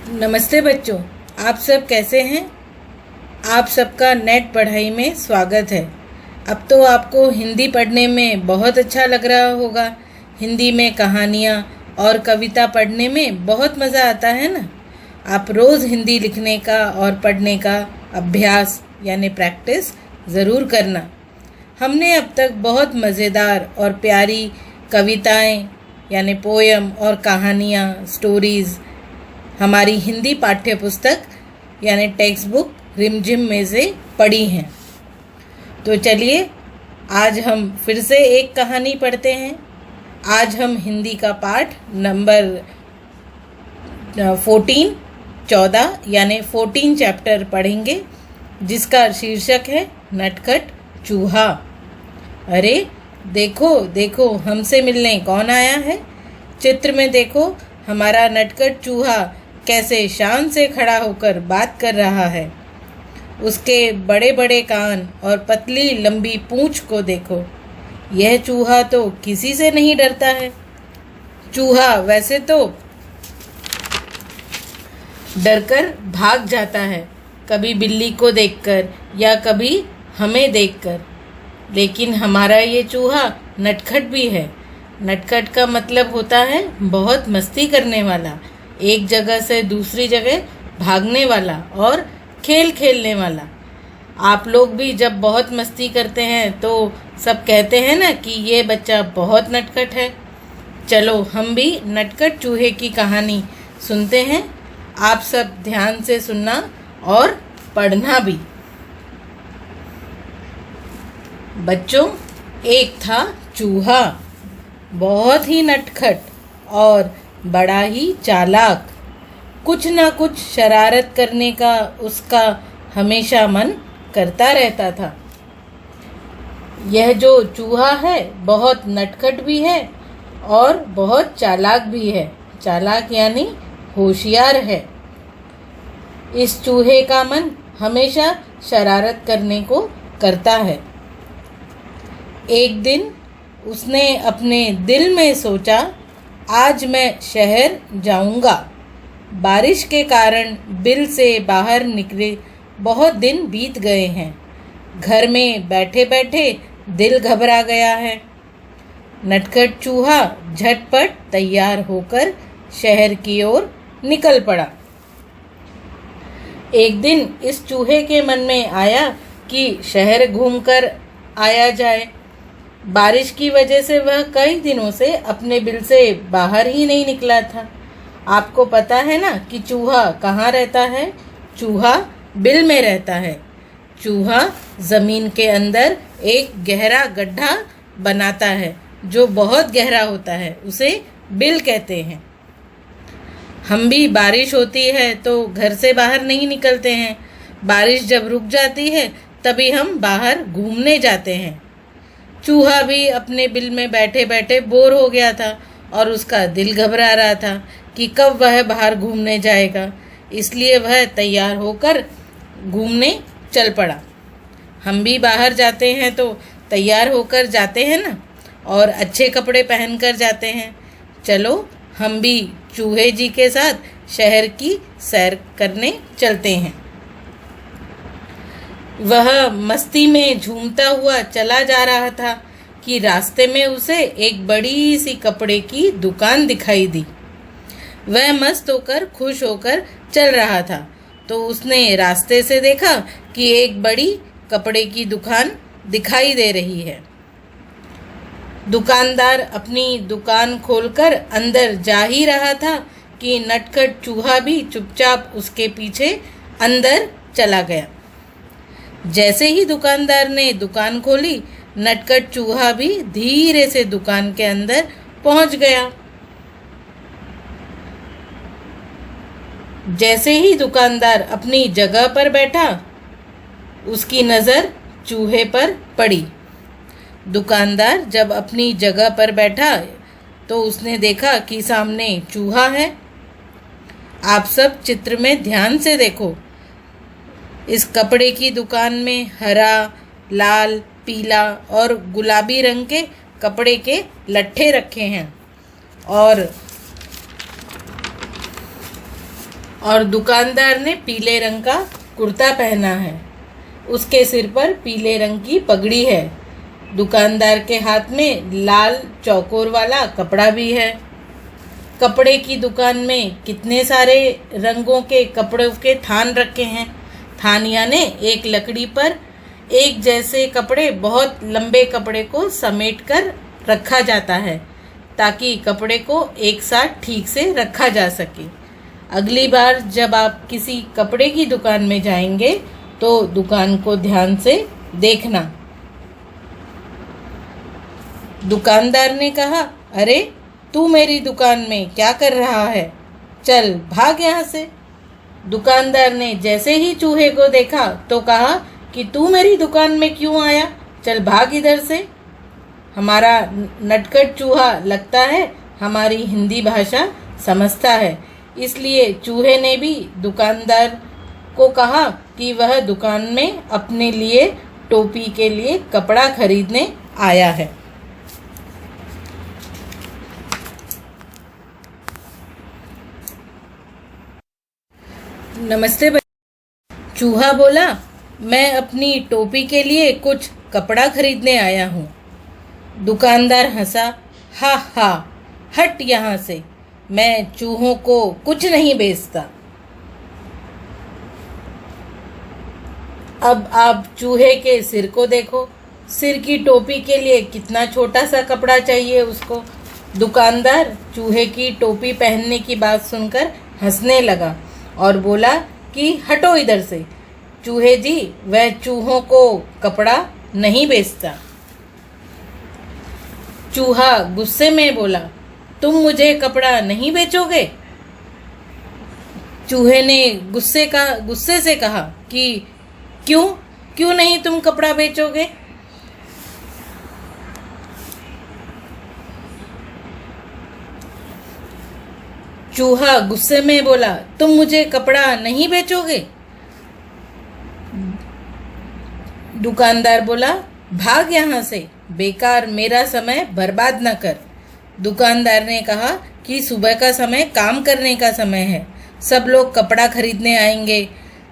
नमस्ते बच्चों, आप सब कैसे हैं। आप सबका नेट पढ़ाई में स्वागत है। अब तो आपको हिंदी पढ़ने में बहुत अच्छा लग रहा होगा। हिंदी में कहानियाँ और कविता पढ़ने में बहुत मज़ा आता है ना। आप रोज़ हिंदी लिखने का और पढ़ने का अभ्यास यानी प्रैक्टिस ज़रूर करना। हमने अब तक बहुत मज़ेदार और प्यारी कविताएं यानी पोयम और कहानियाँ स्टोरीज़ हमारी हिंदी पाठ्य पुस्तक यानी टेक्स्ट बुक रिमझिम में से पढ़ी हैं। तो चलिए आज हम फिर से एक कहानी पढ़ते हैं। आज हम हिंदी का पाठ नंबर 14 यानी 14 चैप्टर पढ़ेंगे, जिसका शीर्षक है नटखट चूहा। अरे देखो देखो, हमसे मिलने कौन आया है। चित्र में देखो, हमारा नटखट चूहा कैसे शान से खड़ा होकर बात कर रहा है। उसके बड़े बड़े कान और पतली लंबी पूंछ को देखो। यह चूहा तो किसी से नहीं डरता है। चूहा वैसे तो डरकर भाग जाता है, कभी बिल्ली को देखकर या कभी हमें देखकर, लेकिन हमारा ये चूहा नटखट भी है। नटखट का मतलब होता है बहुत मस्ती करने वाला, एक जगह से दूसरी जगह भागने वाला और खेल खेलने वाला। आप लोग भी जब बहुत मस्ती करते हैं तो सब कहते हैं ना कि ये बच्चा बहुत नटखट है। चलो हम भी नटखट चूहे की कहानी सुनते हैं। आप सब ध्यान से सुनना और पढ़ना भी। बच्चों, एक था चूहा, बहुत ही नटखट और बड़ा ही चालाक। कुछ ना कुछ शरारत करने का उसका हमेशा मन करता रहता था। यह जो चूहा है बहुत नटखट भी है और बहुत चालाक भी है। चालाक यानी होशियार है। इस चूहे का मन हमेशा शरारत करने को करता है। एक दिन उसने अपने दिल में सोचा, आज मैं शहर जाऊंगा। बारिश के कारण बिल से बाहर निकले बहुत दिन बीत गए हैं। घर में बैठे बैठे दिल घबरा गया है। नटखट चूहा झटपट तैयार होकर शहर की ओर निकल पड़ा। एक दिन इस चूहे के मन में आया कि शहर घूमकर आया जाए। बारिश की वजह से वह कई दिनों से अपने बिल से बाहर ही नहीं निकला था। आपको पता है ना कि चूहा कहाँ रहता है। चूहा बिल में रहता है। चूहा ज़मीन के अंदर एक गहरा गड्ढा बनाता है जो बहुत गहरा होता है, उसे बिल कहते हैं। हम भी बारिश होती है तो घर से बाहर नहीं निकलते हैं। बारिश जब रुक जाती है तभी हम बाहर घूमने जाते हैं। चूहा भी अपने बिल में बैठे बैठे बोर हो गया था और उसका दिल घबरा रहा था कि कब वह बाहर घूमने जाएगा। इसलिए वह तैयार होकर घूमने चल पड़ा। हम भी बाहर जाते हैं तो तैयार होकर जाते हैं ना, और अच्छे कपड़े पहनकर जाते हैं। चलो हम भी चूहे जी के साथ शहर की सैर करने चलते हैं। वह मस्ती में झूमता हुआ चला जा रहा था कि रास्ते में उसे एक बड़ी सी कपड़े की दुकान दिखाई दी। वह मस्त होकर खुश होकर चल रहा था तो उसने रास्ते से देखा कि एक बड़ी कपड़े की दुकान दिखाई दे रही है। दुकानदार अपनी दुकान खोलकर अंदर जा ही रहा था कि नटखट चूहा भी चुपचाप उसके पीछे अंदर चला गया। जैसे ही दुकानदार ने दुकान खोली, नटखट चूहा भी धीरे से दुकान के अंदर पहुंच गया। जैसे ही दुकानदार अपनी जगह पर बैठा, उसकी नज़र चूहे पर पड़ी। दुकानदार जब अपनी जगह पर बैठा तो उसने देखा कि सामने चूहा है। आप सब चित्र में ध्यान से देखो। इस कपड़े की दुकान में हरा, लाल, पीला और गुलाबी रंग के कपड़े के लट्ठे रखे हैं और और दुकानदार ने पीले रंग का कुर्ता पहना है। उसके सिर पर पीले रंग की पगड़ी है। दुकानदार के हाथ में लाल चौकोर वाला कपड़ा भी है। कपड़े की दुकान में कितने सारे रंगों के कपड़ों के थान रखे हैं। थान यानी एक लकड़ी पर एक जैसे कपड़े, बहुत लंबे कपड़े को समेटकर रखा जाता है ताकि कपड़े को एक साथ ठीक से रखा जा सके। अगली बार जब आप किसी कपड़े की दुकान में जाएंगे तो दुकान को ध्यान से देखना। दुकानदार ने कहा, अरे तू मेरी दुकान में क्या कर रहा है? चल भाग यहाँ से। दुकानदार ने जैसे ही चूहे को देखा तो कहा कि तू मेरी दुकान में क्यों आया? चल भाग इधर से। हमारा नटखट चूहा लगता है हमारी हिंदी भाषा समझता है, इसलिए चूहे ने भी दुकानदार को कहा कि वह दुकान में अपने लिए टोपी के लिए कपड़ा खरीदने आया है। नमस्ते चूहा बोला, मैं अपनी टोपी के लिए कुछ कपड़ा खरीदने आया हूँ। दुकानदार हंसा, हा हा, हट यहाँ से, मैं चूहों को कुछ नहीं बेचता। अब आप चूहे के सिर को देखो, सिर की टोपी के लिए कितना छोटा सा कपड़ा चाहिए उसको। दुकानदार चूहे की टोपी पहनने की बात सुनकर हंसने लगा और बोला कि हटो इधर से, चूहे जी वह चूहों को कपड़ा नहीं बेचता। चूहा गुस्से में बोला, तुम मुझे कपड़ा नहीं बेचोगे? चूहे ने गुस्से से कहा कि क्यों नहीं तुम कपड़ा बेचोगे? चूहा गुस्से में बोला, तुम मुझे कपड़ा नहीं बेचोगे? दुकानदार बोला, भाग यहाँ से, बेकार मेरा समय बर्बाद न कर। दुकानदार ने कहा कि सुबह का समय काम करने का समय है, सब लोग कपड़ा खरीदने आएंगे,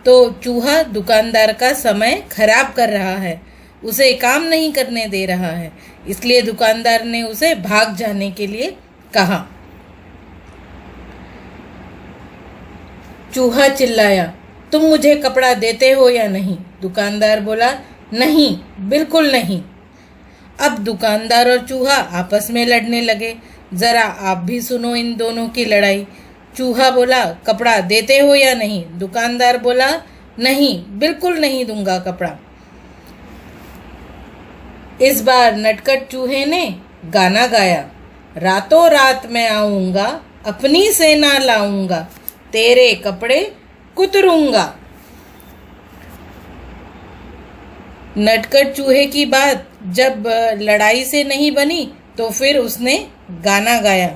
तो चूहा दुकानदार का समय खराब कर रहा है, उसे काम नहीं करने दे रहा है, इसलिए दुकानदार ने उसे भाग जाने के लिए कहा। चूहा चिल्लाया, तुम मुझे कपड़ा देते हो या नहीं? दुकानदार बोला, नहीं, बिल्कुल नहीं। अब दुकानदार और चूहा आपस में लड़ने लगे। जरा आप भी सुनो इन दोनों की लड़ाई। चूहा बोला, कपड़ा देते हो या नहीं? दुकानदार बोला, नहीं, बिल्कुल नहीं दूंगा कपड़ा। इस बार नटखट चूहे ने गाना गाया, रातों रात मैं आऊंगा, अपनी सेना लाऊंगा, तेरे कपड़े कुतरूंगा। नटखट चूहे की बात जब लड़ाई से नहीं बनी तो फिर उसने गाना गाया।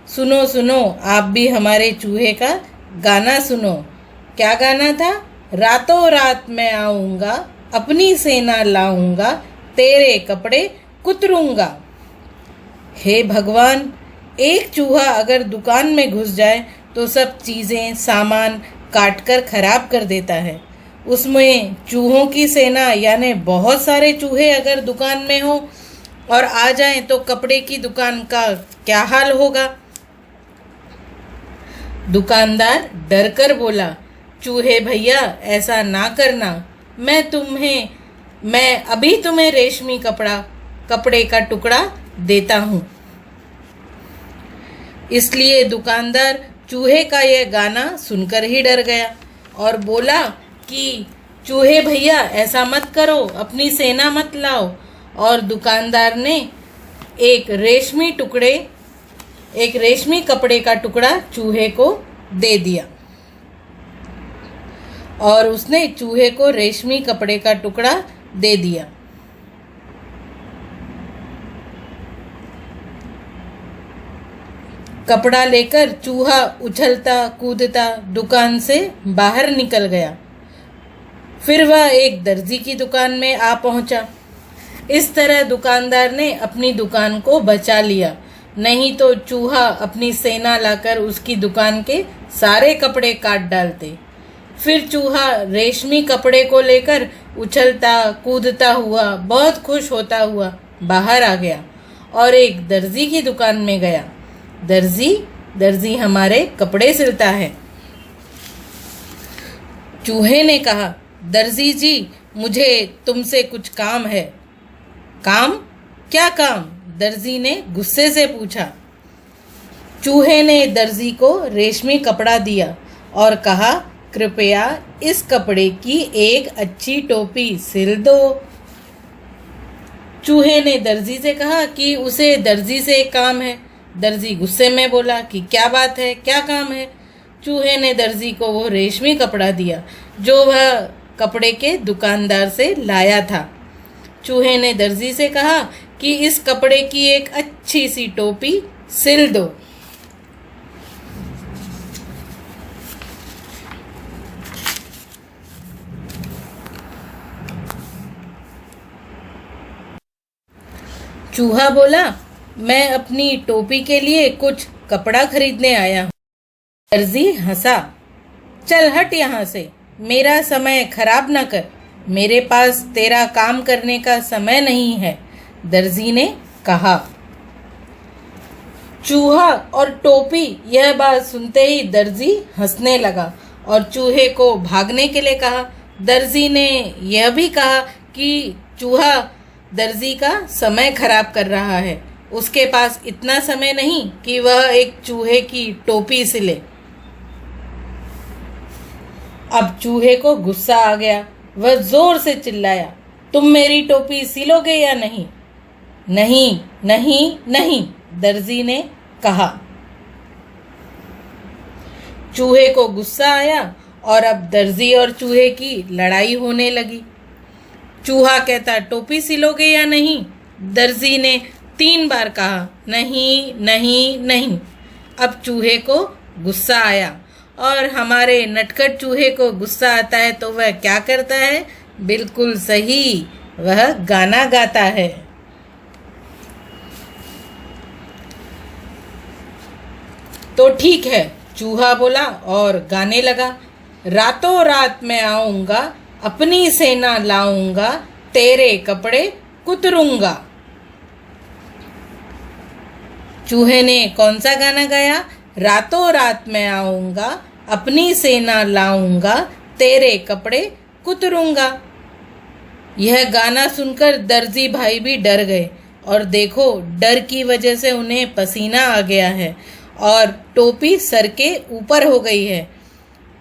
सुनो सुनो आप भी हमारे चूहे का गाना सुनो। क्या गाना था? रातों रात मैं आऊँगा, अपनी सेना लाऊंगा, तेरे कपड़े कुतरूंगा। हे भगवान, एक चूहा अगर दुकान में घुस जाए तो सब चीज़ें सामान काट कर खराब कर देता है। उसमें चूहों की सेना यानी बहुत सारे चूहे अगर दुकान में हो और आ जाएं तो कपड़े की दुकान का क्या हाल होगा। दुकानदार डर कर बोला, चूहे भैया ऐसा ना करना, मैं अभी तुम्हें रेशमी कपड़े का टुकड़ा देता हूँ। इसलिए दुकानदार चूहे का यह गाना सुनकर ही डर गया और बोला कि चूहे भैया ऐसा मत करो, अपनी सेना मत लाओ। और दुकानदार ने एक रेशमी कपड़े का टुकड़ा चूहे को दे दिया और उसने चूहे को रेशमी कपड़े का टुकड़ा दे दिया। कपड़ा लेकर चूहा उछलता कूदता दुकान से बाहर निकल गया। फिर वह एक दर्जी की दुकान में आ पहुंचा। इस तरह दुकानदार ने अपनी दुकान को बचा लिया। नहीं तो चूहा अपनी सेना लाकर उसकी दुकान के सारे कपड़े काट डालते। फिर चूहा रेशमी कपड़े को लेकर उछलता कूदता हुआ बहुत खुश होता हुआ बाहर आ गया और एक दर्जी की दुकान में गया। दर्जी हमारे कपड़े सिलता है। चूहे ने कहा, दर्जी जी, मुझे तुमसे कुछ काम है। काम? क्या काम? दर्जी ने गुस्से से पूछा। चूहे ने दर्जी को रेशमी कपड़ा दिया और कहा, कृपया इस कपड़े की एक अच्छी टोपी सिल दो। चूहे ने दर्जी से कहा कि उसे दर्जी से एक काम है। दर्जी गुस्से में बोला कि क्या बात है, क्या काम है? चूहे ने दर्जी को वो रेशमी कपड़ा दिया जो वह कपड़े के दुकानदार से लाया था। चूहे ने दर्जी से कहा कि इस कपड़े की एक अच्छी सी टोपी सिल दो। चूहा बोला, मैं अपनी टोपी के लिए कुछ कपड़ा खरीदने आया हूँ। दर्जी हंसा। चल हट यहाँ से, मेरा समय खराब न कर, मेरे पास तेरा काम करने का समय नहीं है, दर्जी ने कहा। चूहा और टोपी यह बात सुनते ही दर्जी हंसने लगा और चूहे को भागने के लिए कहा। दर्जी ने यह भी कहा कि चूहा दर्जी का समय खराब कर रहा है, उसके पास इतना समय नहीं कि वह एक चूहे की टोपी सिले। अब चूहे को गुस्सा आ गया। वह जोर से चिल्लाया, तुम मेरी टोपी सिलोगे या नहीं? नहीं नहीं नहीं, दर्जी ने कहा। चूहे को गुस्सा आया और अब दर्जी और चूहे की लड़ाई होने लगी। चूहा कहता, टोपी सिलोगे या नहीं? दर्जी ने 3 बार कहा, नहीं नहीं नहीं। अब चूहे को गुस्सा आया और हमारे नटखट चूहे को गुस्सा आता है तो वह क्या करता है? बिल्कुल सही, वह गाना गाता है। तो ठीक है, चूहा बोला और गाने लगा। रातों रात मैं आऊंगा, अपनी सेना लाऊंगा, तेरे कपड़े कुतरूंगा। चूहे ने कौन सा गाना गाया? रातों रात मैं आऊंगा, अपनी सेना लाऊंगा, तेरे कपड़े कुतरूंगा। यह गाना सुनकर दर्जी भाई भी डर गए और देखो, डर की वजह से उन्हें पसीना आ गया है और टोपी सर के ऊपर हो गई है।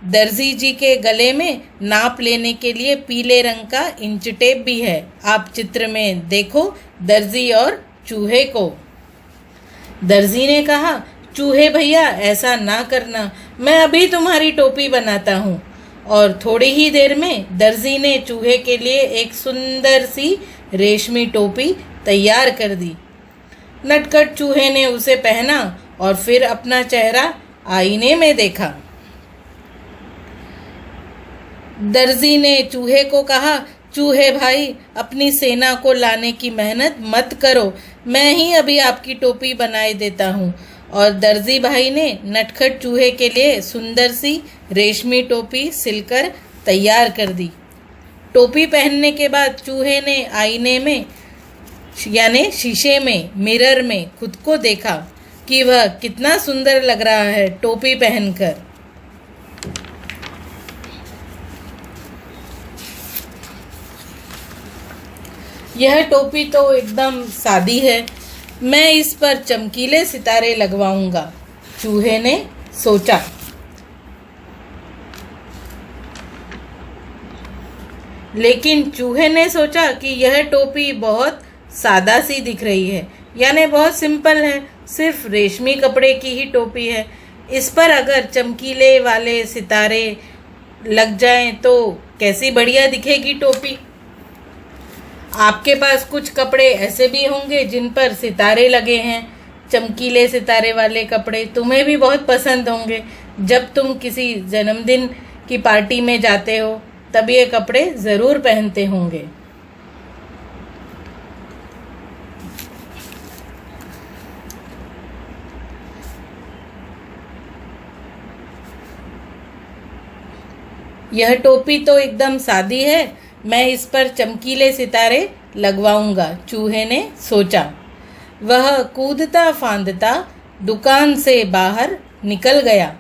दर्जी जी के गले में नाप लेने के लिए पीले रंग का इंच टेप भी है। आप चित्र में देखो दर्जी और चूहे को। दर्जी ने कहा, चूहे भैया ऐसा ना करना, मैं अभी तुम्हारी टोपी बनाता हूँ। और थोड़ी ही देर में दर्जी ने चूहे के लिए एक सुंदर सी रेशमी टोपी तैयार कर दी। नटखट चूहे ने उसे पहना और फिर अपना चेहरा आईने में देखा। दर्जी ने चूहे को कहा, चूहे भाई, अपनी सेना को लाने की मेहनत मत करो, मैं ही अभी आपकी टोपी बनाए देता हूँ। और दर्जी भाई ने नटखट चूहे के लिए सुंदर सी रेशमी टोपी सिलकर तैयार कर दी। टोपी पहनने के बाद चूहे ने आईने में यानी शीशे में, मिरर में खुद को देखा कि वह कितना सुंदर लग रहा है टोपी पहनकर। यह टोपी तो एकदम सादी है, मैं इस पर चमकीले सितारे लगवाऊंगा, चूहे ने सोचा। लेकिन चूहे ने सोचा कि यह टोपी बहुत सादा सी दिख रही है, यानी बहुत सिंपल है, सिर्फ रेशमी कपड़े की ही टोपी है। इस पर अगर चमकीले वाले सितारे लग जाएं तो कैसी बढ़िया दिखेगी टोपी। आपके पास कुछ कपड़े ऐसे भी होंगे जिन पर सितारे लगे हैं, चमकीले सितारे वाले कपड़े तुम्हें भी बहुत पसंद होंगे। जब तुम किसी जन्मदिन की पार्टी में जाते हो तब ये कपड़े ज़रूर पहनते होंगे। यह टोपी तो एकदम सादी है, मैं इस पर चमकीले सितारे लगवाऊंगा, चूहे ने सोचा। वह कूदता फांदता दुकान से बाहर निकल गया।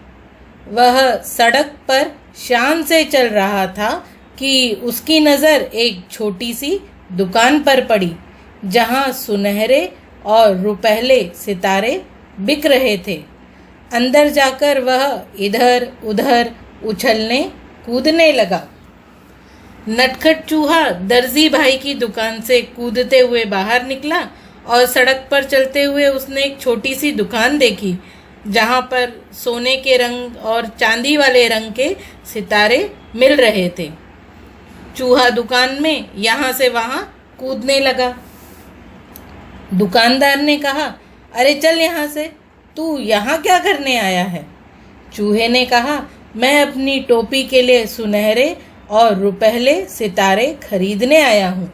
वह सड़क पर शान से चल रहा था कि उसकी नज़र एक छोटी सी दुकान पर पड़ी, जहां सुनहरे और रुपहले सितारे बिक रहे थे। अंदर जाकर वह इधर उधर उछलने कूदने लगा। नटखट चूहा दर्जी भाई की दुकान से कूदते हुए बाहर निकला और सड़क पर चलते हुए उसने एक छोटी सी दुकान देखी, जहां पर सोने के रंग और चांदी वाले रंग के सितारे मिल रहे थे। चूहा दुकान में यहाँ से वहाँ कूदने लगा। दुकानदार ने कहा, अरे चल यहाँ से, तू यहाँ क्या करने आया है? चूहे ने कहा, मैं अपनी टोपी के लिए सुनहरे और रुपहले सितारे खरीदने आया हूँ।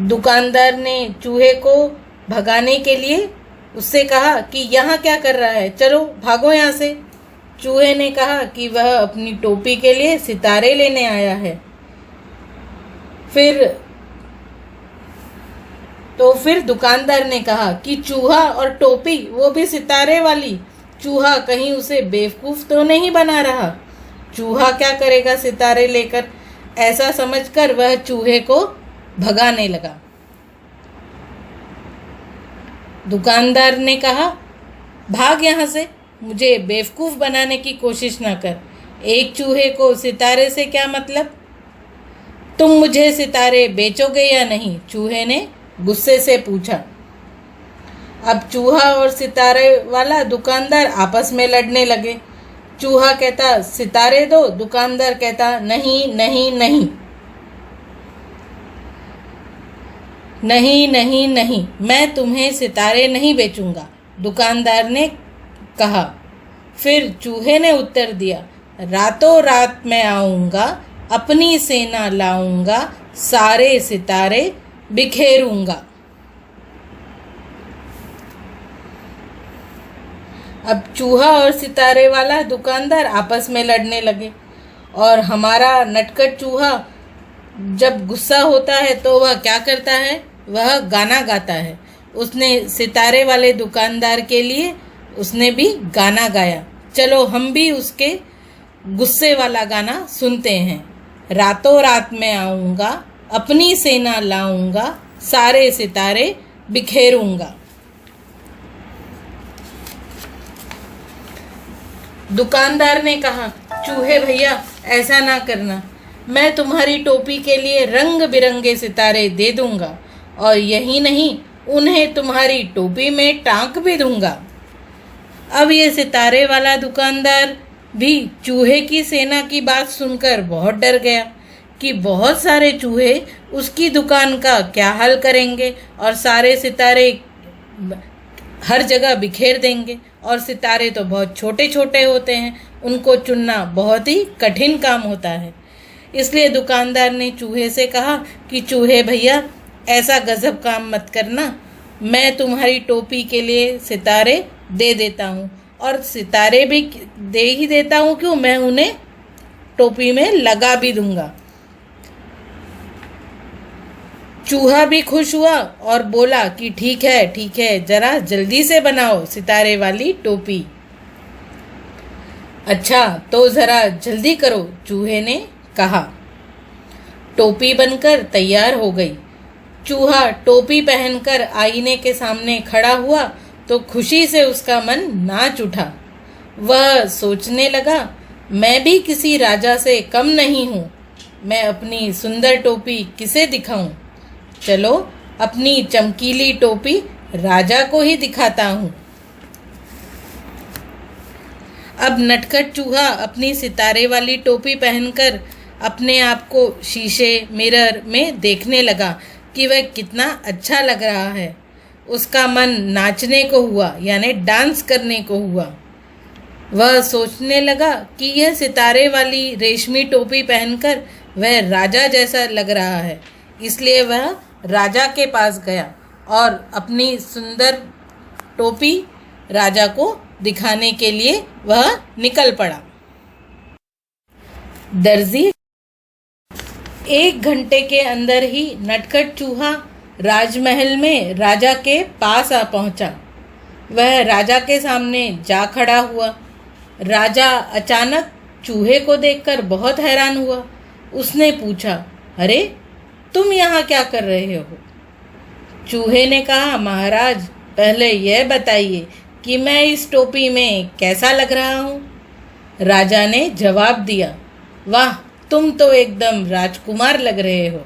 दुकानदार ने चूहे को भगाने के लिए उससे कहा कि यहाँ क्या कर रहा है, चलो भागो यहाँ से। चूहे ने कहा कि वह अपनी टोपी के लिए सितारे लेने आया है। फिर दुकानदार ने कहा कि चूहा और टोपी, वो भी सितारे वाली। चूहा कहीं उसे बेवकूफ़ तो नहीं बना रहा? चूहा क्या करेगा सितारे लेकर? ऐसा समझकर वह चूहे को भगाने लगा। दुकानदार ने कहा, भाग यहाँ से, मुझे बेवकूफ़ बनाने की कोशिश ना कर। एक चूहे को सितारे से क्या मतलब? तुम मुझे सितारे बेचोगे या नहीं? चूहे ने गुस्से से पूछा। अब चूहा और सितारे वाला दुकानदार आपस में लड़ने लगे। चूहा कहता, सितारे दो। दुकानदार कहता, नहीं नहीं नहीं नहीं नहीं नहीं, मैं तुम्हें सितारे नहीं बेचूंगा, दुकानदार ने कहा। फिर चूहे ने उत्तर दिया, रातों रात मैं आऊँगा, अपनी सेना लाऊंगा, सारे सितारे बिखेरूंगा। अब चूहा और सितारे वाला दुकानदार आपस में लड़ने लगे और हमारा नटखट चूहा जब गुस्सा होता है तो वह क्या करता है? वह गाना गाता है। उसने सितारे वाले दुकानदार के लिए उसने भी गाना गाया। चलो हम भी उसके गुस्से वाला गाना सुनते हैं। रातों रात मैं आऊँगा, अपनी सेना लाऊंगा, सारे सितारे बिखेरूंगा। दुकानदार ने कहा, चूहे भैया ऐसा ना करना, मैं तुम्हारी टोपी के लिए रंग बिरंगे सितारे दे दूंगा और यही नहीं, उन्हें तुम्हारी टोपी में टांक भी दूंगा। अब ये सितारे वाला दुकानदार भी चूहे की सेना की बात सुनकर बहुत डर गया कि बहुत सारे चूहे उसकी दुकान का क्या हाल करेंगे और सारे सितारे हर जगह बिखेर देंगे। और सितारे तो बहुत छोटे छोटे होते हैं, उनको चुनना बहुत ही कठिन काम होता है। इसलिए दुकानदार ने चूहे से कहा कि चूहे भैया ऐसा गजब काम मत करना, मैं तुम्हारी टोपी के लिए सितारे दे देता हूँ और सितारे भी दे ही देता हूँ, क्यों, मैं उन्हें टोपी में लगा भी दूंगा। चूहा भी खुश हुआ और बोला कि ठीक है, जरा जल्दी से बनाओ सितारे वाली टोपी। अच्छा तो ज़रा जल्दी करो, चूहे ने कहा। टोपी बनकर तैयार हो गई। चूहा टोपी पहनकर आईने के सामने खड़ा हुआ तो खुशी से उसका मन नाच उठा। वह सोचने लगा, मैं भी किसी राजा से कम नहीं हूँ, मैं अपनी सुंदर टोपी किसे दिखाऊं? चलो अपनी चमकीली टोपी राजा को ही दिखाता हूँ। अब नटखट चूहा अपनी सितारे वाली टोपी पहनकर अपने आप को शीशे मिरर में देखने लगा कि वह कितना अच्छा लग रहा है। उसका मन नाचने को हुआ, यानी डांस करने को हुआ। वह सोचने लगा कि यह सितारे वाली रेशमी टोपी पहनकर वह राजा जैसा लग रहा है। इसलिए वह राजा के पास गया और अपनी सुंदर टोपी राजा को दिखाने के लिए वह निकल पड़ा। दर्जी 1 घंटे के अंदर ही नटखट चूहा राजमहल में राजा के पास आ पहुंचा। वह राजा के सामने जा खड़ा हुआ। राजा अचानक चूहे को देखकर बहुत हैरान हुआ। उसने पूछा, अरे तुम यहाँ क्या कर रहे हो? चूहे ने कहा, महाराज पहले यह बताइए कि मैं इस टोपी में कैसा लग रहा हूँ? राजा ने जवाब दिया, वाह, तुम तो एकदम राजकुमार लग रहे हो।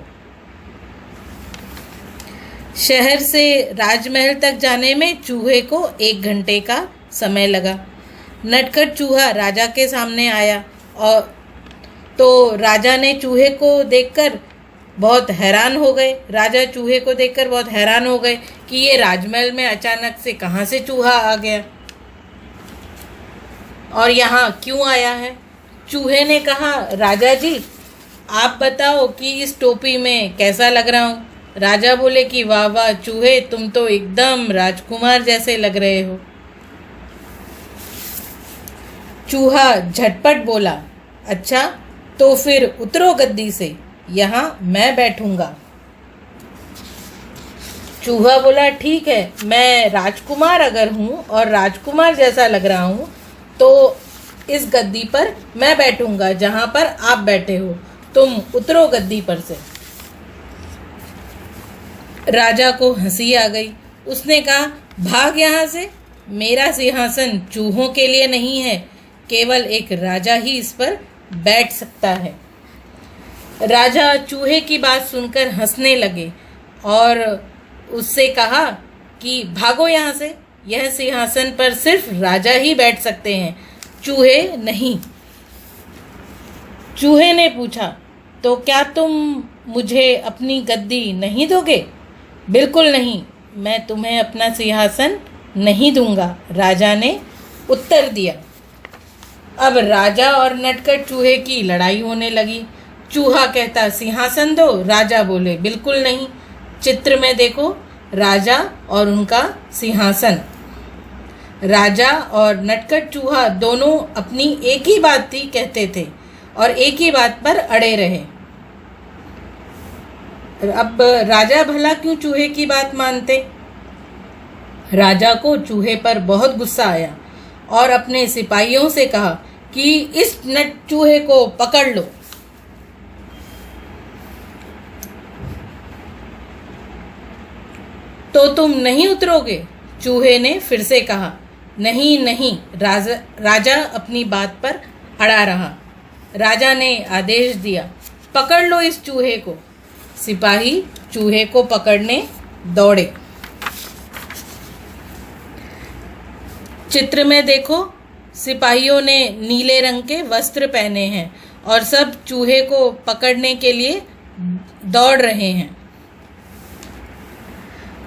शहर से राजमहल तक जाने में चूहे को 1 घंटे का समय लगा। नटखट चूहा राजा के सामने आया और तो राजा ने चूहे को देखकर बहुत हैरान हो गए। राजा चूहे को देखकर बहुत हैरान हो गए कि ये राजमहल में अचानक से कहाँ से चूहा आ गया और यहाँ क्यों आया है। चूहे ने कहा, राजा जी आप बताओ कि इस टोपी में कैसा लग रहा हूँ? राजा बोले कि वाह वाह चूहे, तुम तो एकदम राजकुमार जैसे लग रहे हो। चूहा झटपट बोला, अच्छा तो फिर उतरो गद्दी से, यहाँ मैं बैठूंगा। चूहा बोला, ठीक है, मैं राजकुमार अगर हूँ और राजकुमार जैसा लग रहा हूँ तो इस गद्दी पर मैं बैठूंगा जहाँ पर आप बैठे हो। तुम उतरो गद्दी पर से। राजा को हंसी आ गई। उसने कहा, भाग यहाँ से, मेरा सिंहासन चूहों के लिए नहीं है, केवल एक राजा ही इस पर बैठ सकता है। राजा चूहे की बात सुनकर हंसने लगे और उससे कहा कि भागो यहाँ से, यह सिंहासन पर सिर्फ राजा ही बैठ सकते हैं, चूहे नहीं। चूहे ने पूछा, तो क्या तुम मुझे अपनी गद्दी नहीं दोगे? बिल्कुल नहीं, मैं तुम्हें अपना सिंहासन नहीं दूंगा, राजा ने उत्तर दिया। अब राजा और नटखट चूहे की लड़ाई होने लगी। चूहा कहता, सिंहासन दो, राजा बोले बिल्कुल नहीं। चित्र में देखो, राजा और उनका सिंहासन। राजा और नटखट चूहा दोनों अपनी एक ही बात थी कहते थे और एक ही बात पर अड़े रहे। अब राजा भला क्यों चूहे की बात मानते? राजा को चूहे पर बहुत गुस्सा आया और अपने सिपाहियों से कहा कि इस नट चूहे को पकड़ लो। तो तुम नहीं उतरोगे? चूहे ने फिर से कहा। नहीं नहीं, राजा अपनी बात पर अड़ा रहा। राजा ने आदेश दिया, पकड़ लो इस चूहे को। सिपाही चूहे को पकड़ने दौड़े। चित्र में देखो, सिपाहियों ने नीले रंग के वस्त्र पहने हैं और सब चूहे को पकड़ने के लिए दौड़ रहे हैं।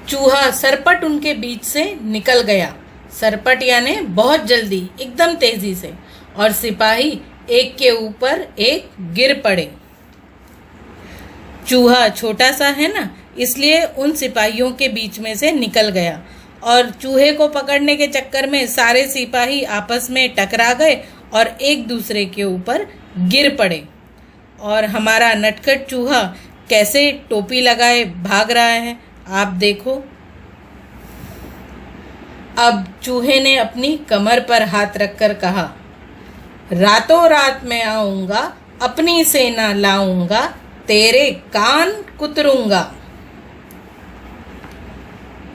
चूहा सरपट उनके बीच से निकल गया। सरपट यानी बहुत जल्दी, एकदम तेजी से, और सिपाही एक के ऊपर एक गिर पड़े। चूहा छोटा सा है ना, इसलिए उन सिपाहियों के बीच में से निकल गया और चूहे को पकड़ने के चक्कर में सारे सिपाही आपस में टकरा गए और एक दूसरे के ऊपर गिर पड़े। और हमारा नटखट चूहा कैसे टोपी लगाए भाग रहा है, आप देखो। अब चूहे ने अपनी कमर पर हाथ रखकर कहा, रातों रात मैं आऊंगा, अपनी सेना लाऊंगा, तेरे कान कुतरूंगा।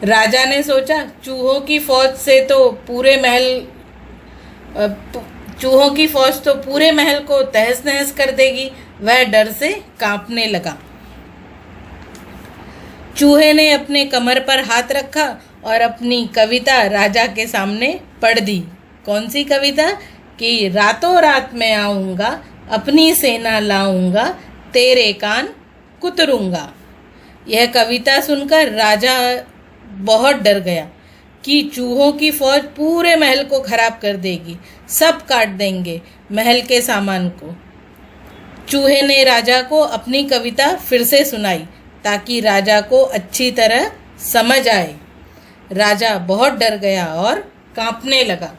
राजा ने सोचा, चूहों की फौज तो पूरे महल को तहस नहस कर देगी। वह डर से कांपने लगा। चूहे ने अपने कमर पर हाथ रखा और अपनी कविता राजा के सामने पढ़ दी। कौन सी कविता? कि रातों रात मैं आऊंगा, अपनी सेना लाऊंगा, तेरे कान कुतरूंगा। यह कविता सुनकर राजा बहुत डर गया कि चूहों की फौज पूरे महल को खराब कर देगी, सब काट देंगे महल के सामान को। चूहे ने राजा को अपनी कविता फिर से सुनाई ताकि राजा को अच्छी तरह समझ आए। राजा बहुत डर गया और कांपने लगा।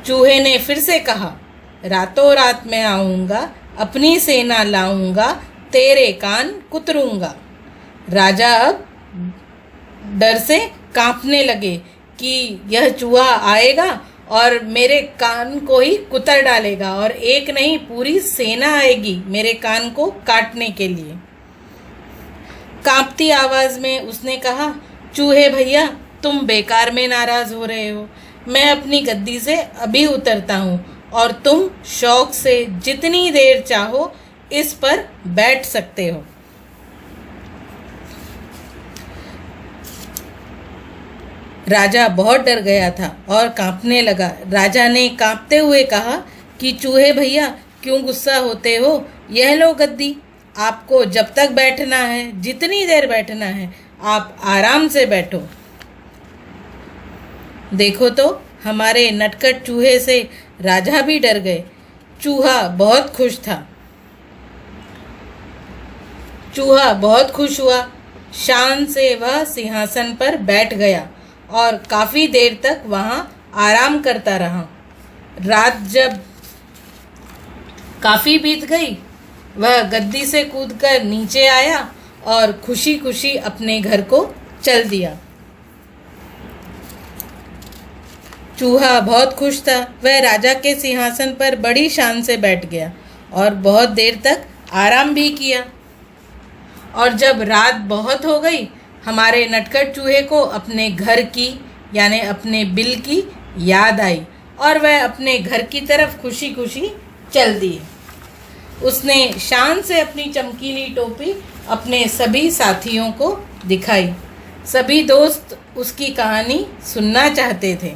चूहे ने फिर से कहा, रातों रात मैं आऊँगा, अपनी सेना लाऊंगा, तेरे कान कुतरूंगा। राजा अब डर से कांपने लगे कि यह चूहा आएगा और मेरे कान को ही कुतर डालेगा, और एक नहीं पूरी सेना आएगी मेरे कान को काटने के लिए। कांपती आवाज में उसने कहा, चूहे भैया, तुम बेकार में नाराज हो रहे हो। मैं अपनी गद्दी से अभी उतरता हूँ और तुम शौक से जितनी देर चाहो इस पर बैठ सकते हो। राजा बहुत डर गया था और कांपने लगा। राजा ने कांपते हुए कहा कि चूहे भैया, क्यों गुस्सा होते हो? यह लो गद्दी, आपको जब तक बैठना है, जितनी देर बैठना है, आप आराम से बैठो। देखो तो, हमारे नटखट चूहे से राजा भी डर गए। चूहा बहुत खुश था। चूहा बहुत खुश हुआ। शान से वह सिंहासन पर बैठ गया और काफ़ी देर तक वहाँ आराम करता रहा। रात जब काफ़ी बीत गई, वह गद्दी से कूदकर नीचे आया और खुशी खुशी अपने घर को चल दिया। चूहा बहुत खुश था। वह राजा के सिंहासन पर बड़ी शान से बैठ गया और बहुत देर तक आराम भी किया। और जब रात बहुत हो गई, हमारे नटखट चूहे को अपने घर की यानी अपने बिल की याद आई और वह अपने घर की तरफ खुशी खुशी चल दिए। उसने शान से अपनी चमकीली टोपी अपने सभी साथियों को दिखाई। सभी दोस्त उसकी कहानी सुनना चाहते थे।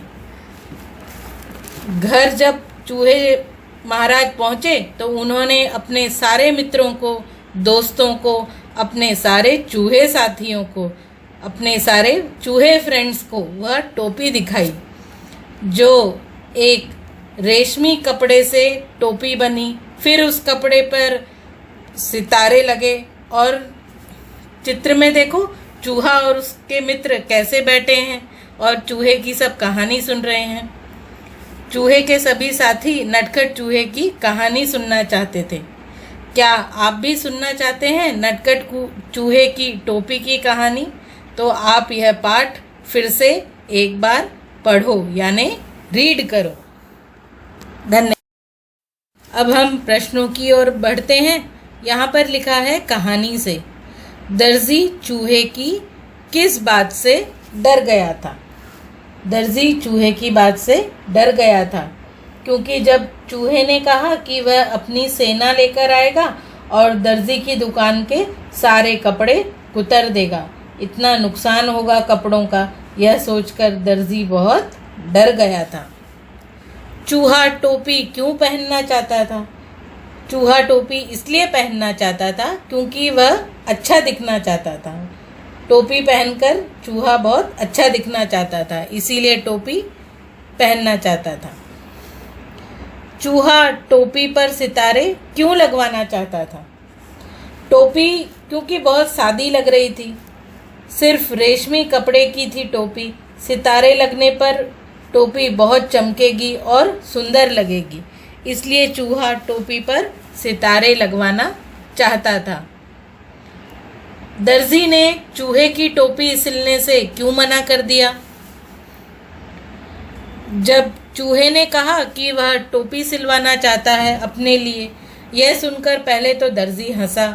घर जब चूहे महाराज पहुँचे तो उन्होंने अपने सारे मित्रों को, दोस्तों को, अपने सारे चूहे साथियों को, अपने सारे चूहे फ्रेंड्स को वह टोपी दिखाई, जो एक रेशमी कपड़े से टोपी बनी। फिर उस कपड़े पर सितारे लगे और चित्र में देखो चूहा और उसके मित्र कैसे बैठे हैं और चूहे की सब कहानी सुन रहे हैं। चूहे के सभी साथी नटखट चूहे की कहानी सुनना चाहते थे। क्या आप भी सुनना चाहते हैं नटखट चूहे की टोपी की कहानी? तो आप यह पाठ फिर से एक बार पढ़ो यानी रीड करो। धन्यवाद। अब हम प्रश्नों की ओर बढ़ते हैं। यहाँ पर लिखा है कहानी से, दर्जी चूहे की किस बात से डर गया था? दर्जी चूहे की बात से डर गया था क्योंकि जब चूहे ने कहा कि वह अपनी सेना लेकर आएगा और दर्जी की दुकान के सारे कपड़े कुतर देगा, इतना नुकसान होगा कपड़ों का, यह सोचकर दर्जी बहुत डर गया था। चूहा टोपी क्यों पहनना चाहता था? चूहा टोपी इसलिए पहनना चाहता था क्योंकि वह अच्छा दिखना चाहता था। टोपी पहनकर चूहा बहुत अच्छा दिखना चाहता था, इसीलिए टोपी पहनना चाहता था। चूहा टोपी पर सितारे क्यों लगवाना चाहता था? टोपी क्योंकि बहुत सादी लग रही थी, सिर्फ रेशमी कपड़े की थी टोपी। सितारे लगने पर टोपी बहुत चमकेगी और सुंदर लगेगी, इसलिए चूहा टोपी पर सितारे लगवाना चाहता था। दर्जी ने चूहे की टोपी सिलने से क्यों मना कर दिया? जब चूहे ने कहा कि वह टोपी सिलवाना चाहता है अपने लिए, यह सुनकर पहले तो दर्जी हंसा,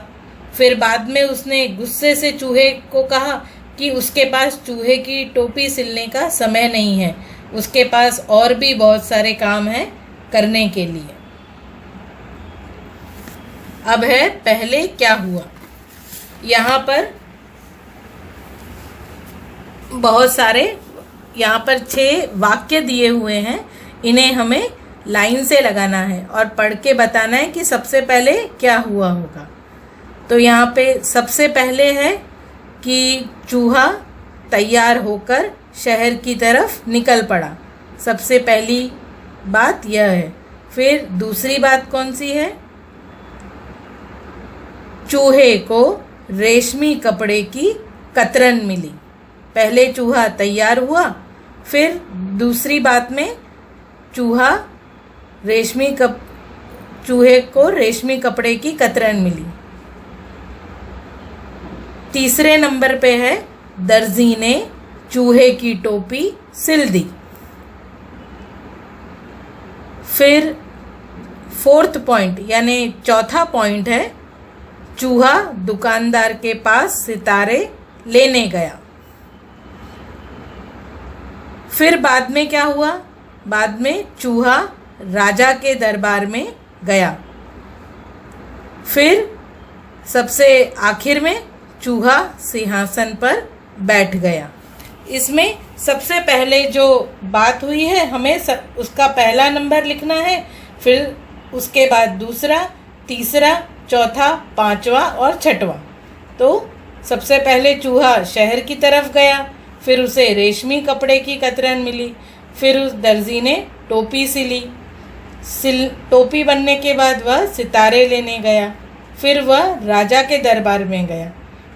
फिर बाद में उसने गुस्से से चूहे को कहा कि उसके पास चूहे की टोपी सिलने का समय नहीं है, उसके पास और भी बहुत सारे काम हैं करने के लिए। अब है पहले क्या हुआ। यहाँ पर बहुत सारे, यहाँ पर 6 वाक्य दिए हुए हैं, इन्हें हमें लाइन से लगाना है और पढ़ के बताना है कि सबसे पहले क्या हुआ होगा। तो यहाँ पे सबसे पहले है कि चूहा तैयार होकर शहर की तरफ निकल पड़ा, सबसे पहली बात यह है। फिर दूसरी बात कौन सी है? चूहे को रेशमी कपड़े की कतरन मिली। पहले चूहा तैयार हुआ, फिर दूसरी बात में चूहा रेशमी चूहे को रेशमी कपड़े की कतरन मिली। तीसरे नंबर पे है दर्जी ने चूहे की टोपी सिल दी। फिर फोर्थ पॉइंट यानी चौथा पॉइंट है चूहा दुकानदार के पास सितारे लेने गया। फिर बाद में क्या हुआ? बाद में चूहा राजा के दरबार में गया। फिर सबसे आखिर में चूहा सिंहासन पर बैठ गया। इसमें सबसे पहले जो बात हुई है हमें उसका पहला नंबर लिखना है, फिर उसके बाद दूसरा, तीसरा, चौथा, पांचवा और छठवां। तो सबसे पहले चूहा शहर की तरफ गया, फिर उसे रेशमी कपड़े की कतरन मिली, फिर उस दर्जी ने टोपी सिली। टोपी बनने के बाद वह सितारे लेने गया, फिर वह राजा के दरबार में गया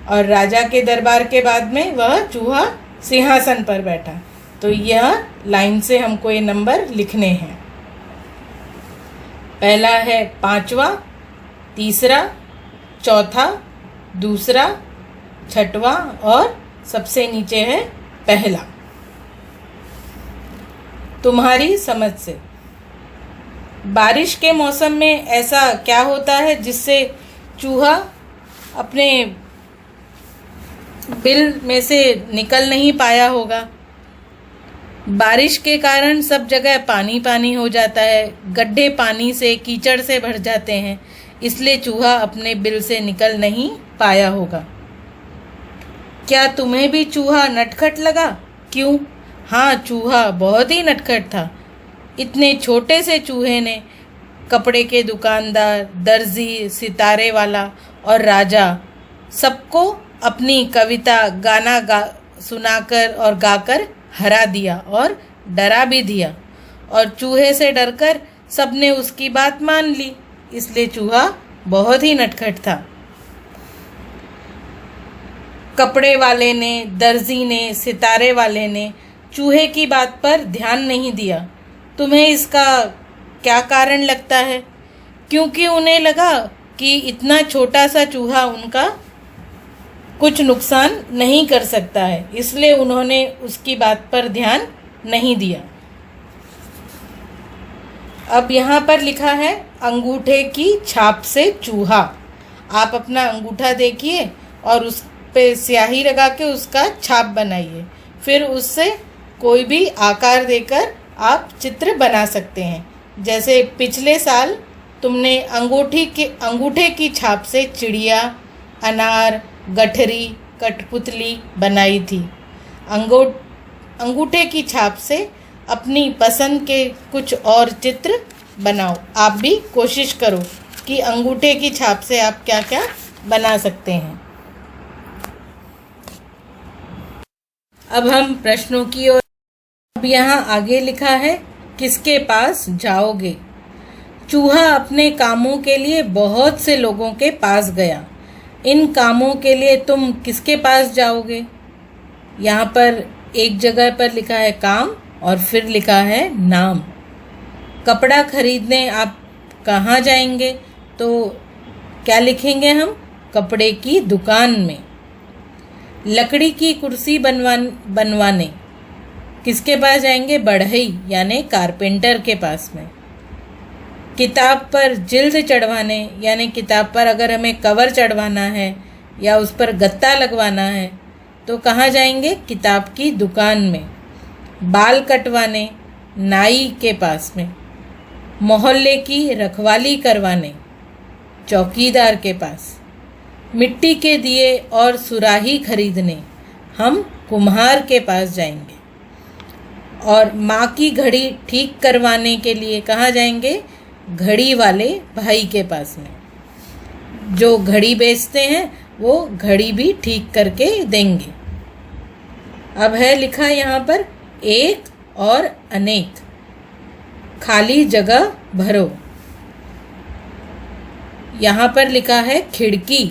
और राजा के दरबार के बाद में वह चूहा सिंहासन पर बैठा। तो यह लाइन से हमको ये नंबर लिखने हैं। पहला है पांचवा, तीसरा, चौथा, दूसरा, छठवां और सबसे नीचे है पहला। तुम्हारी समझ से बारिश के मौसम में ऐसा क्या होता है जिससे चूहा अपने बिल में से निकल नहीं पाया होगा? बारिश के कारण सब जगह पानी पानी हो जाता है, गड्ढे पानी से कीचड़ से भर जाते हैं, इसलिए चूहा अपने बिल से निकल नहीं पाया होगा। क्या तुम्हें भी चूहा नटखट लगा? क्यों? हाँ, चूहा बहुत ही नटखट था। इतने छोटे से चूहे ने कपड़े के दुकानदार, दर्जी, सितारे वाला और राजा सबको अपनी कविता गाना सुनाकर और गाकर हरा दिया और डरा भी दिया, और चूहे से डरकर सबने उसकी बात मान ली, इसलिए चूहा बहुत ही नटखट था। कपड़े वाले ने, दर्जी ने, सितारे वाले ने चूहे की बात पर ध्यान नहीं दिया। तुम्हें इसका क्या कारण लगता है? क्योंकि उन्हें लगा कि इतना छोटा सा चूहा उनका कुछ नुकसान नहीं कर सकता है, इसलिए उन्होंने उसकी बात पर ध्यान नहीं दिया। अब यहाँ पर लिखा है अंगूठे की छाप से चूहा। आप अपना अंगूठा देखिए और उस पे स्याही लगा के उसका छाप बनाइए, फिर उससे कोई भी आकार देकर आप चित्र बना सकते हैं। जैसे पिछले साल तुमने अंगूठे की छाप से चिड़िया, अनार, गठरी, कठपुतली बनाई थी। अंगूठे की छाप से अपनी पसंद के कुछ और चित्र बनाओ। आप भी कोशिश करो कि अंगूठे की छाप से आप क्या क्या बना सकते हैं। अब हम प्रश्नों की ओर। अब यहाँ आगे लिखा है किसके पास जाओगे? चूहा अपने कामों के लिए बहुत से लोगों के पास गया। इन कामों के लिए तुम किसके पास जाओगे? यहाँ पर एक जगह पर लिखा है काम और फिर लिखा है नाम। कपड़ा खरीदने आप कहाँ जाएंगे? तो क्या लिखेंगे हम? कपड़े की दुकान में। लकड़ी की कुर्सी बनवाने किसके पास जाएंगे? बढ़ई यानी कारपेंटर के पास में। किताब पर जिल्द चढ़वाने यानी किताब पर अगर हमें कवर चढ़वाना है या उस पर गत्ता लगवाना है तो कहाँ जाएंगे? किताब की दुकान में। बाल कटवाने नाई के पास में। मोहल्ले की रखवाली करवाने चौकीदार के पास। मिट्टी के दिए और सुराही खरीदने हम कुम्हार के पास जाएंगे। और माँ की घड़ी ठीक करवाने के लिए कहाँ जाएंगे? घड़ी वाले भाई के पास में। जो घड़ी बेचते हैं वो घड़ी भी ठीक करके देंगे। अब है लिखा यहाँ पर एक और अनेक। खाली जगह भरो। यहाँ पर लिखा है खिड़की।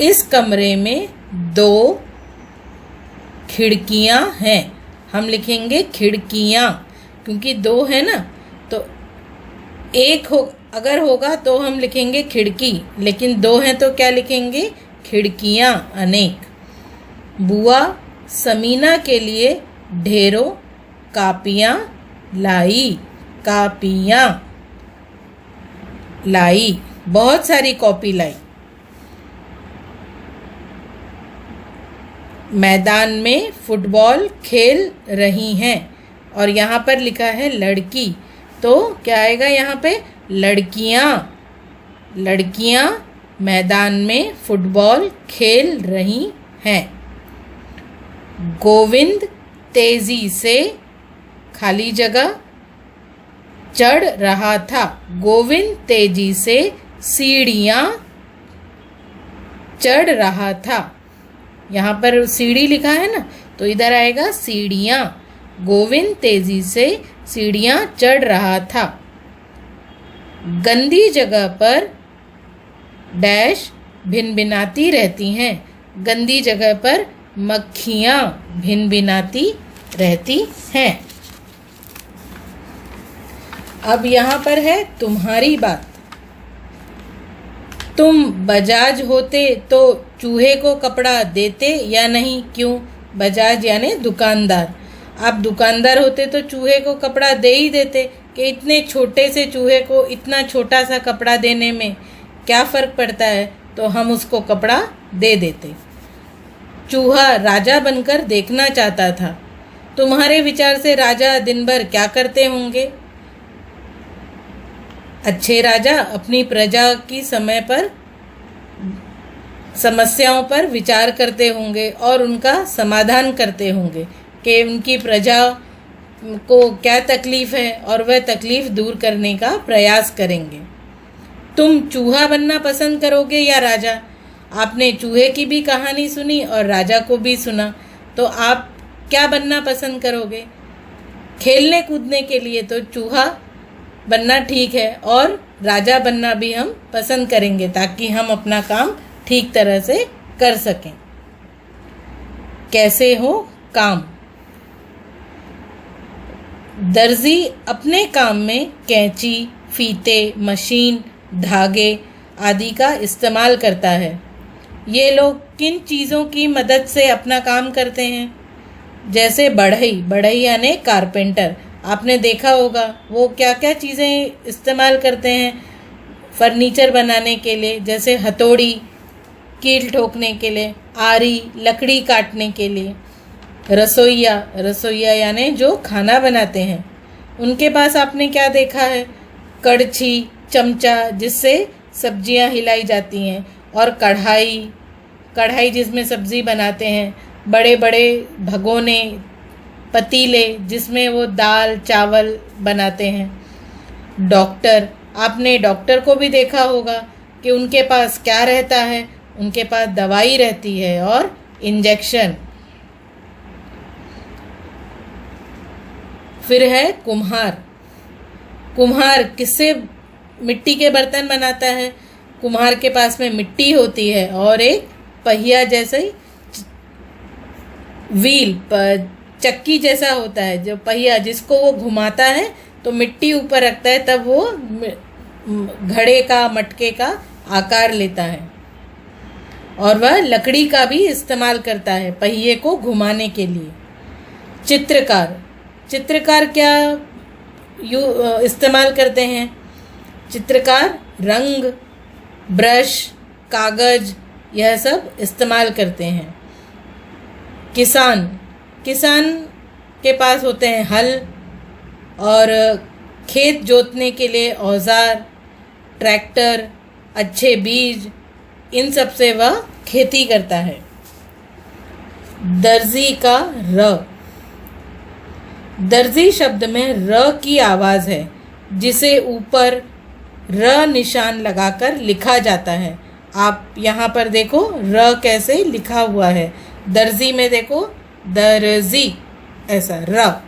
इस कमरे में 2 खिड़कियाँ हैं। हम लिखेंगे खिड़कियाँ क्योंकि 2 है ना, तो एक हो अगर होगा तो हम लिखेंगे खिड़की, लेकिन दो हैं तो क्या लिखेंगे? खिड़कियाँ अनेक। बुआ समीना के लिए ढेरों कापियाँ लाई, कापियाँ लाई, बहुत सारी कॉपी लाई। मैदान में फुटबॉल खेल रही हैं, और यहाँ पर लिखा है लड़की, तो क्या आएगा यहाँ पे? लड़कियाँ, लड़कियाँ मैदान में फुटबॉल खेल रही हैं। गोविंद तेजी से खाली जगह चढ़ रहा था। गोविंद तेजी से सीढ़ियाँ चढ़ रहा था। यहाँ पर सीढ़ी लिखा है ना, तो इधर आएगा सीढ़ियाँ। गोविंद तेजी से सीढ़ियाँ चढ़ रहा था। गंदी जगह पर डैश भिनभिनाती रहती हैं। गंदी जगह पर मक्खियाँ भिनभिनाती रहती हैं। अब यहाँ पर है तुम्हारी बात। तुम बजाज होते तो चूहे को कपड़ा देते या नहीं? क्यों? बजाज यानी दुकानदार। आप दुकानदार होते तो चूहे को कपड़ा दे ही देते, कि इतने छोटे से चूहे को इतना छोटा सा कपड़ा देने में क्या फ़र्क पड़ता है, तो हम उसको कपड़ा दे देते। चूहा राजा बनकर देखना चाहता था। तुम्हारे विचार से राजा दिन भर क्या करते होंगे? अच्छे राजा अपनी प्रजा की समय पर समस्याओं पर विचार करते होंगे और उनका समाधान करते होंगे, कि उनकी प्रजा को क्या तकलीफ़ है और वह तकलीफ़ दूर करने का प्रयास करेंगे। तुम चूहा बनना पसंद करोगे या राजा? आपने चूहे की भी कहानी सुनी और राजा को भी सुना, तो आप क्या बनना पसंद करोगे? खेलने कूदने के लिए तो चूहा बनना ठीक है, और राजा बनना भी हम पसंद करेंगे, ताकि हम अपना काम ठीक तरह से कर सकें। कैसे हो काम? दर्जी अपने काम में कैंची, फीते, मशीन, धागे आदि का इस्तेमाल करता है। ये लोग किन चीज़ों की मदद से अपना काम करते हैं? जैसे बढ़ई, बढ़ई यानी कारपेंटर। आपने देखा होगा वो क्या क्या चीज़ें इस्तेमाल करते हैं फर्नीचर बनाने के लिए, जैसे हथौड़ी कील ठोकने के लिए, आरी लकड़ी काटने के लिए। रसोइया, रसोइया यानी जो खाना बनाते हैं, उनके पास आपने क्या देखा है? कड़छी, चमचा जिससे सब्जियां हिलाई जाती हैं, और कढ़ाई, कढ़ाई जिसमें सब्ज़ी बनाते हैं, बड़े बड़े भगोने, पतीले जिसमें वो दाल चावल बनाते हैं। डॉक्टर, आपने डॉक्टर को भी देखा होगा कि उनके पास क्या रहता है? उनके पास दवाई रहती है और इंजेक्शन। फिर है कुम्हार। कुम्हार किससे मिट्टी के बर्तन बनाता है? कुम्हार के पास में मिट्टी होती है और एक पहिया जैसे व्हील, चक्की जैसा होता है जो पहिया, जिसको वो घुमाता है तो मिट्टी ऊपर रखता है, तब वो घड़े का, मटके का आकार लेता है। और वह लकड़ी का भी इस्तेमाल करता है पहिए को घुमाने के लिए। चित्रकार, चित्रकार क्या इस्तेमाल करते हैं? चित्रकार रंग, ब्रश, कागज यह सब इस्तेमाल करते हैं। किसान, किसान के पास होते हैं हल और खेत जोतने के लिए औजार, ट्रैक्टर, अच्छे बीज, इन सब से वह खेती करता है। दर्जी का र, दर्जी शब्द में र की आवाज़ है, जिसे ऊपर र निशान लगाकर लिखा जाता है। आप यहाँ पर देखो र कैसे लिखा हुआ है, दर्जी में देखो दर्जी, ऐसा र।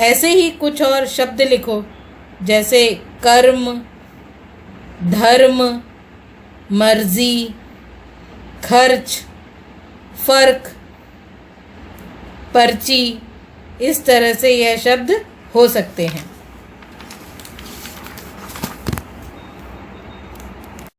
ऐसे ही कुछ और शब्द लिखो, जैसे कर्म, धर्म, मर्जी, खर्च, फर्क, पर्ची, इस तरह से यह शब्द हो सकते हैं।